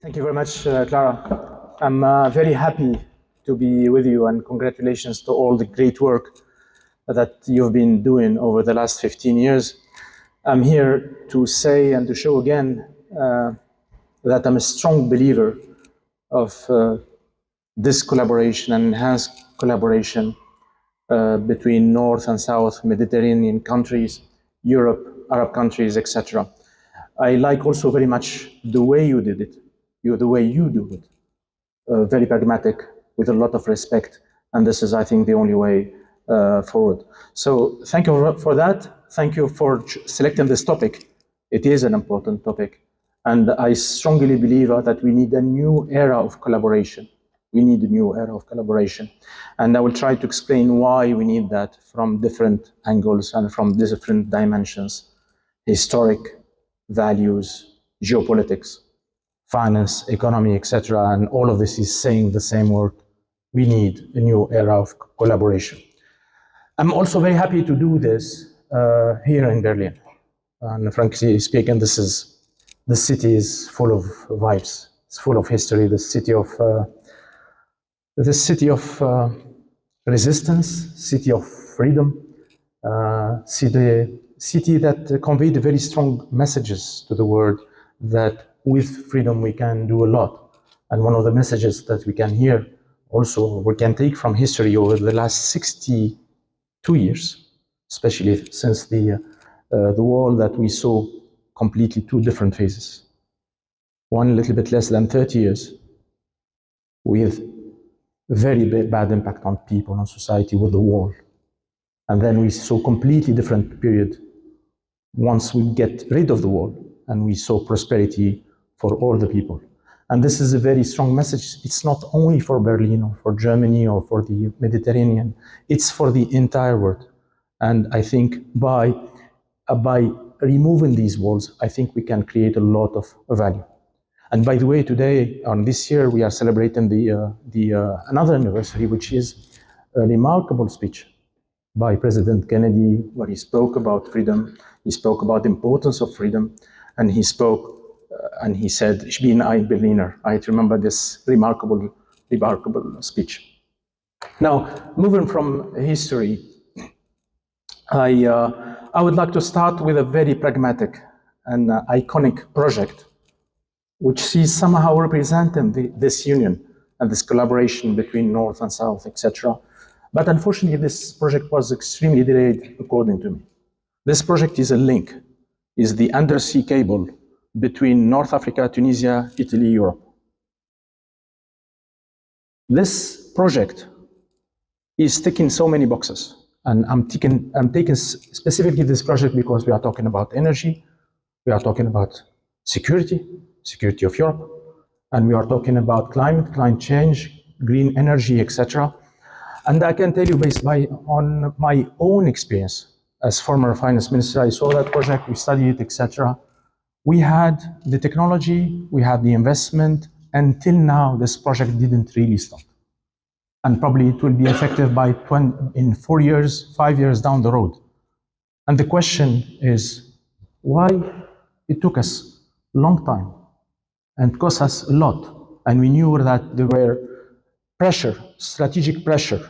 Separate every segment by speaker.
Speaker 1: Thank you very much, Clara. I'm very happy to be with you, and congratulations to all the great work that you've been doing over the last 15 years. I'm here to say and to show again that I'm a strong believer of this collaboration and enhanced collaboration between North and South Mediterranean countries, Europe, Arab countries, etc. I like also very much the way you did it, the way you do it. Very pragmatic, with a lot of respect, and this is, I think, the only way forward. So thank you for that. Thank you for selecting this topic. It is an important topic, and I strongly believe that we need a new era of collaboration. We need a new era of collaboration, and I will try to explain why we need that from different angles and from different dimensions: historic, values, geopolitics, finance, economy, etc. And all of this is saying the same word. We need a new era of collaboration. I'm also very happy to do this here in Berlin. And frankly speaking, the city is full of vibes. It's full of history. The city of resistance, city of freedom, city that conveyed very strong messages to the world that with freedom we can do a lot. And one of the messages that we can hear also, we can take from history over the last 62 years, especially since the war, that we saw completely two different phases. One a little bit less than 30 years with very bad impact on people and society with the war. And then we saw completely different period once we get rid of the war, and we saw prosperity for all the people. And this is a very strong message. It's not only for Berlin or for Germany or for the Mediterranean, it's for the entire world. And I think by removing these walls, I think we can create a lot of value. And by the way, today, on this year, we are celebrating another anniversary, which is a remarkable speech by President Kennedy, where he spoke about freedom, he spoke about the importance of freedom, and he spoke and he said, "Ich bin ein Berliner." I remember this remarkable speech. Now, moving from history, I would like to start with a very pragmatic and iconic project, which sees somehow representing this union and this collaboration between North and South, etc. But unfortunately, this project was extremely delayed, according to me. This project is a link, is the undersea cable between North Africa, Tunisia, Italy, Europe. This project is ticking so many boxes, and I'm taking specifically this project because we are talking about energy, we are talking about security of Europe, and we are talking about climate change, green energy, etc. And I can tell you, based on my own experience as former finance minister, I saw that project, we studied it, etc. We had the technology, we had the investment. Until now, this project didn't really stop. And probably it will be effective in 4 years, 5 years down the road. And the question is, why it took us a long time and cost us a lot? And we knew that there were strategic pressure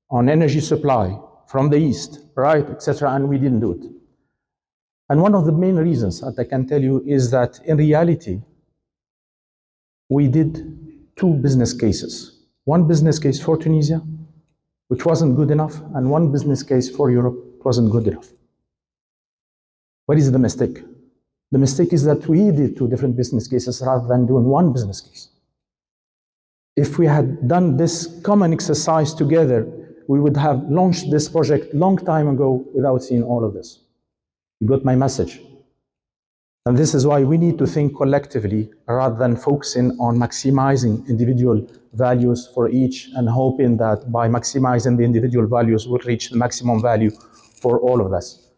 Speaker 1: on energy supply from the East, right, etc., and we didn't do it. And one of the main reasons that I can tell you is that in reality, we did two business cases. One business case for Tunisia, which wasn't good enough, and one business case for Europe wasn't good enough. What is the mistake? The mistake is that we did two different business cases rather than doing one business case. If we had done this common exercise together, we would have launched this project long time ago without seeing all of this. You got my message? And this is why we need to think collectively rather than focusing on maximizing individual values for each and hoping that by maximizing the individual values we'll reach the maximum value for all of us.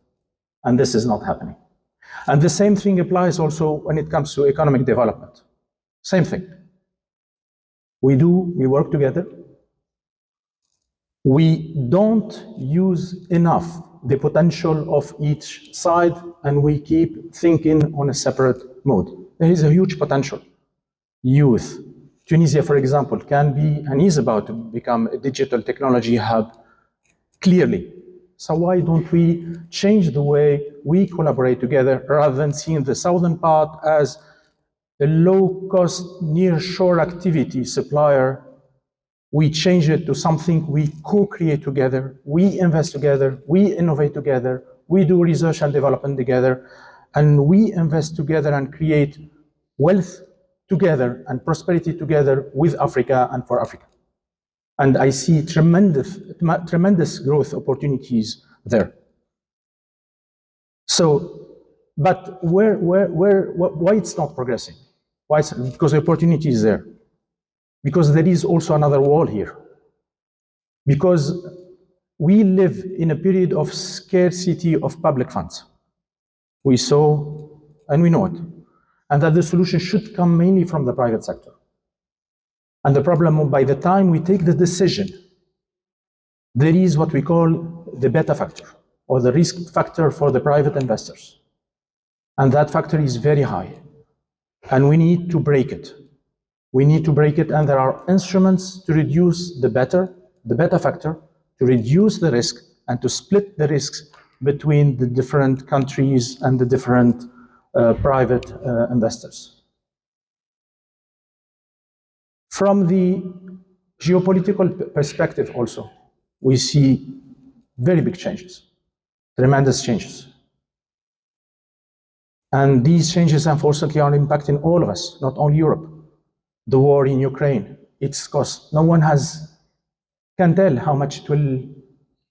Speaker 1: And this is not happening. And the same thing applies also when it comes to economic development. Same thing. We work together. We don't use enough the potential of each side, and we keep thinking on a separate mode. There is a huge potential. youth. Tunisia, for example, can be and is about to become a digital technology hub, clearly. So why don't we change the way we collaborate together rather than seeing the southern part as a low-cost, near-shore activity supplier? We change it to something we co-create together, we invest together, we innovate together, we do research and development together, and we invest together and create wealth together and prosperity together with Africa and for Africa. And I see tremendous growth opportunities there. So, but why it's not progressing? Why? Because the opportunity is there. Because there is also another wall here. Because we live in a period of scarcity of public funds. We saw, and we know it, and that the solution should come mainly from the private sector. And the problem, by the time we take the decision, there is what we call the beta factor, or the risk factor for the private investors. And that factor is very high. And we need to break it. We need to break it, and there are instruments to reduce the beta factor, to reduce the risk, and to split the risks between the different countries and the different private investors. From the geopolitical perspective also, we see very big changes, tremendous changes. And these changes, unfortunately, are impacting all of us, not only Europe. The war in Ukraine, its cost. No one can tell how much it will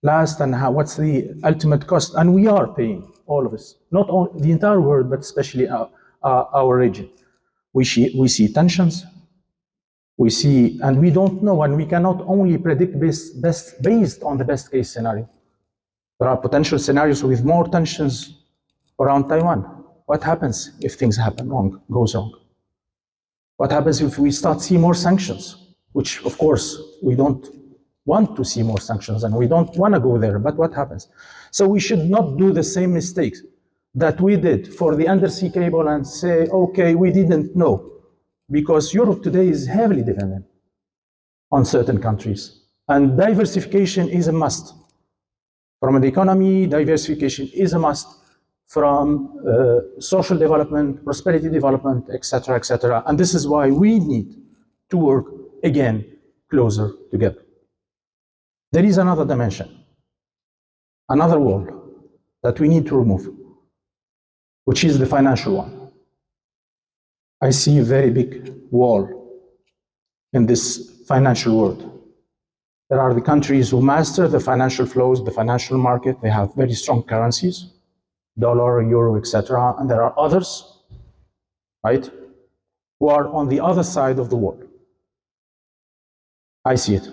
Speaker 1: last and what's the ultimate cost. And we are paying, all of us, not only the entire world, but especially our region. We see tensions. We see, and we don't know, and we cannot only predict based on the best case scenario. There are potential scenarios with more tensions around Taiwan. What happens if things goes wrong? What happens if we start seeing more sanctions? Which, of course, we don't want to see more sanctions and we don't want to go there, but what happens? So we should not do the same mistakes that we did for the undersea cable and say, okay, we didn't know. Because Europe today is heavily dependent on certain countries. And diversification is a must. From the economy, diversification is a must. From social development, prosperity development, etc., etc. And this is why we need to work, again, closer together. There is another dimension, another wall that we need to remove, which is the financial one. I see a very big wall in this financial world. There are the countries who master the financial flows, the financial market. They have very strong currencies, dollar, euro, etc. And there are others, right, who are on the other side of the wall. I see it.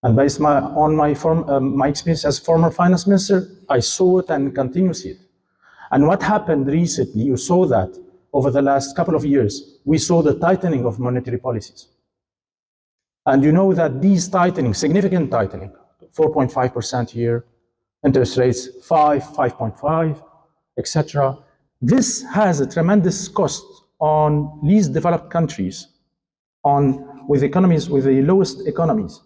Speaker 1: And based on my experience as former finance minister, I saw it and continue to see it. And what happened recently, you saw that over the last couple of years, we saw the tightening of monetary policies. And you know that these tightening, significant tightening, 4.5% here, interest rates 5.5, etc. This has a tremendous cost on least developed countries, with economies with the lowest economies.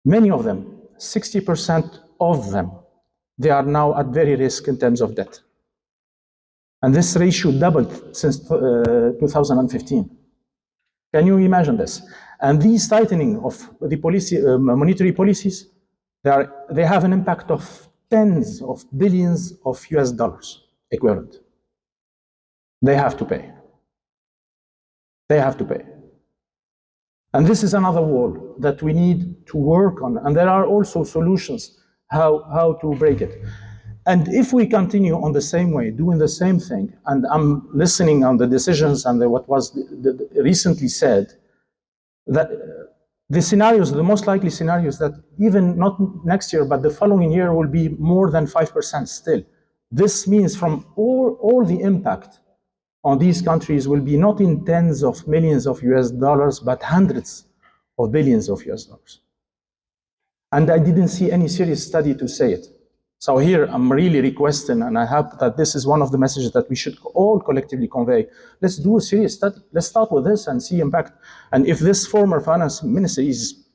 Speaker 1: Many of them, 60% of them, they are now at very risk in terms of debt. And this ratio doubled since 2015. Can you imagine this? And these tightening of the monetary policies, they have an impact of tens of billions of US dollars equivalent. They have to pay. They have to pay. And this is another wall that we need to work on. And there are also solutions how to break it. And if we continue on the same way, doing the same thing, and I'm listening on the decisions and what was recently said, that the scenarios, the most likely scenarios that even not next year, but the following year will be more than 5% still. This means from all the impact on these countries will be not in tens of millions of US dollars, but hundreds of billions of US dollars. And I didn't see any serious study to say it. So here I'm really requesting, and I hope that this is one of the messages that we should all collectively convey. Let's do a serious study. Let's start with this and see impact. And if this former finance minister is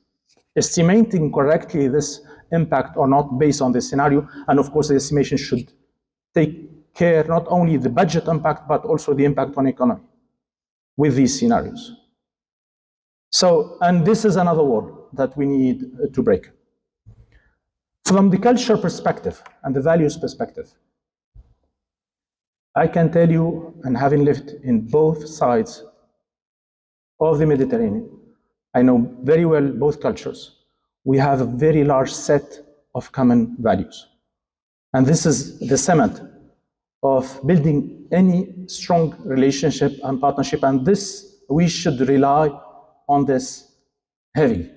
Speaker 1: estimating correctly this impact or not based on this scenario, and of course the estimation should take care not only the budget impact, but also the impact on economy with these scenarios. So, and this is another wall that we need to break. From the culture perspective and the values perspective, I can tell you, and having lived in both sides of the Mediterranean, I know very well both cultures. We have a very large set of common values. And this is the cement of building any strong relationship and partnership. And this, we should rely on this heavily.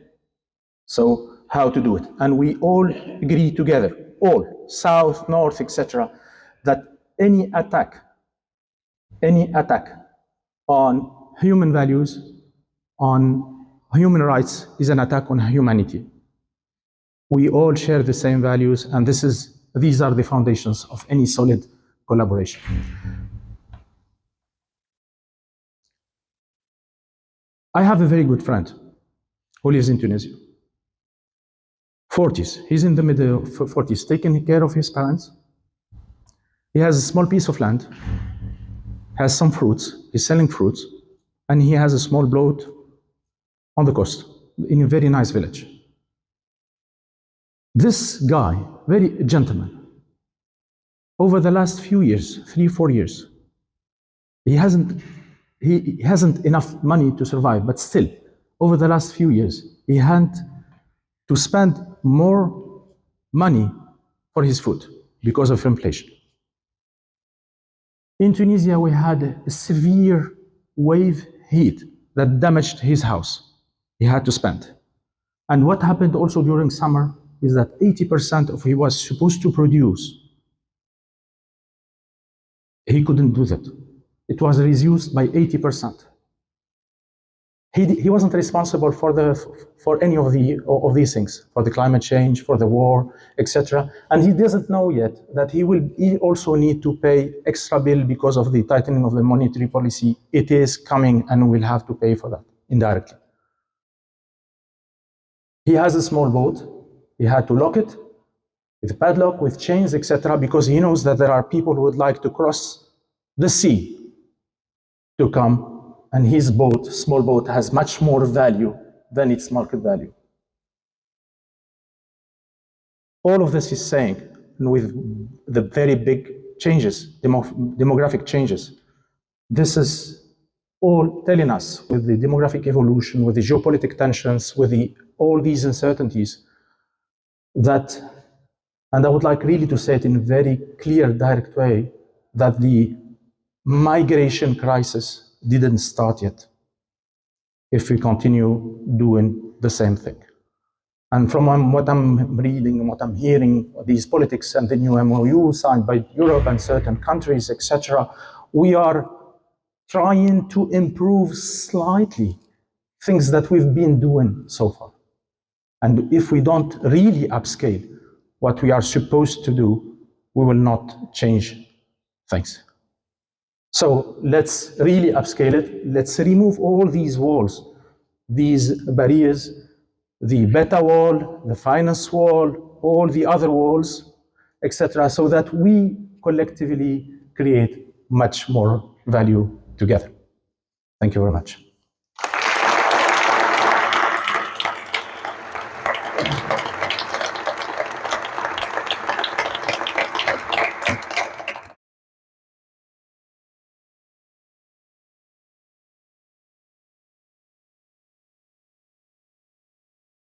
Speaker 1: So how to do it? And we all agree together, all, south, north, etc., that any attack on human values, on human rights, is an attack on humanity. We all share the same values, and these are the foundations of any solid collaboration. I have a very good friend who lives in Tunisia. 40s, he's in the middle of 40s, taking care of his parents. He has a small piece of land, has some fruits, he's selling fruits, and he has a small boat on the coast in a very nice village. This guy, very gentleman, over the last few years, 3-4 years, he hasn't enough money to survive, but still, over the last few years, he had to spend more money for his food because of inflation. In Tunisia, we had a severe wave heat that damaged his house. He had to spend. And what happened also during summer is that 80% of what he was supposed to produce, he couldn't do that. It was reduced by 80%. He wasn't responsible for any of these things, for the climate change, for the war, etc. And he doesn't know yet that he also need to pay extra bill because of the tightening of the monetary policy. It is coming, and we'll have to pay for that indirectly. He has a small boat. He had to lock it with a padlock, with chains, etc., because he knows that there are people who would like to cross the sea to come. And his boat, small boat, has much more value than its market value. All of this is saying, with the very big changes, demographic changes, this is all telling us, with the demographic evolution, with the geopolitical tensions, with all these uncertainties, that, and I would like really to say it in a very clear, direct way, that the migration crisis didn't start yet if we continue doing the same thing. And from what I'm reading and what I'm hearing, these politics and the new MOU signed by Europe and certain countries, etc., we are trying to improve slightly things that we've been doing so far. And if we don't really upscale what we are supposed to do, we will not change things. So let's really upscale it. Let's remove all these walls, these barriers, the beta wall, the finance wall, all the other walls, etc., so that we collectively create much more value together. Thank you very much.